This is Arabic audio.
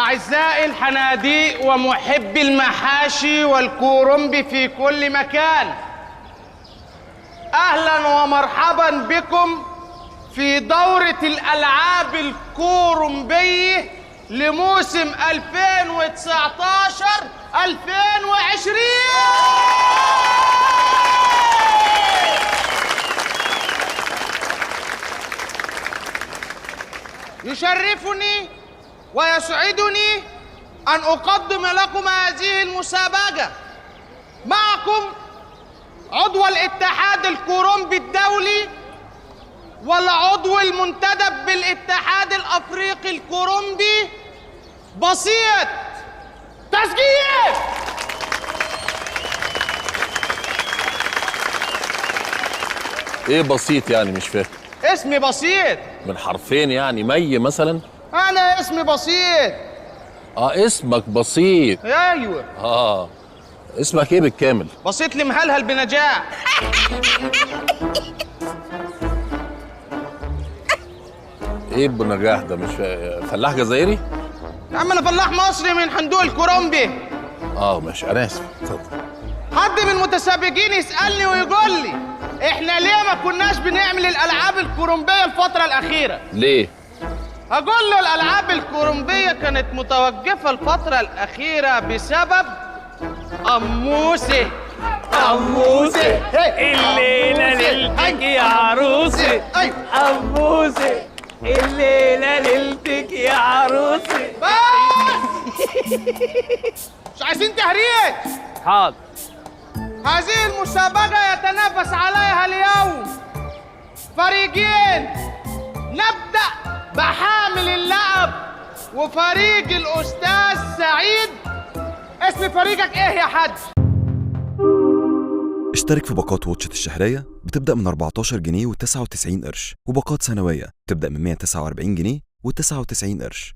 أعزائي الحناديق ومحبي المحاشي والكرنب في كل مكان، أهلا ومرحبا بكم في دورة الألعاب الكرنبية لموسم 2019-2020. يشرفني ويسعدني أن أقدم لكم هذه المسابقة. معكم عضو الاتحاد الكرنبي الدولي والعضو المنتدب بالاتحاد الأفريقي الكرنبي بسيط. تسجيل. ايه بسيط يعني؟ مش فاهم. اسمي بسيط. من حرفين يعني؟ مي مثلا؟ أنا اسمي بسيط. اسمك بسيط. أيوه. اسمك ايه بالكامل؟ بسيط لي مهلهل بنجاح. ايه بنجاح ده؟ مش فلاح جزائري؟ يا عم أنا فلاح مصري من حندوق الكرنبي. ماشي، انا اسف. اتفضل. حد من المتسابقين يسألني ويقول لي احنا ليه ما كناش بنعمل الألعاب الكرنبية الفترة الأخيرة؟ ليه؟ هقول له الألعاب الكرنبية كانت متوقفة الفترة الأخيرة بسبب أموسة. الليلة ليلتك يا عروسي. أموسة الليلة ليلتك يا عروسي. مش عايزين تهريج. حاضر. هذه المسابقة يتنافس عليها اليوم فريقين. نبدأ بحامل اللقب وفريق الأستاذ سعيد. اسم فريقك إيه يا حاج؟ اشترك في باقات واتشت الشهرية بتبدأ من 14 جنيه و99 قرش، وباقات سنوية بتبدأ من 149 جنيه و99 قرش.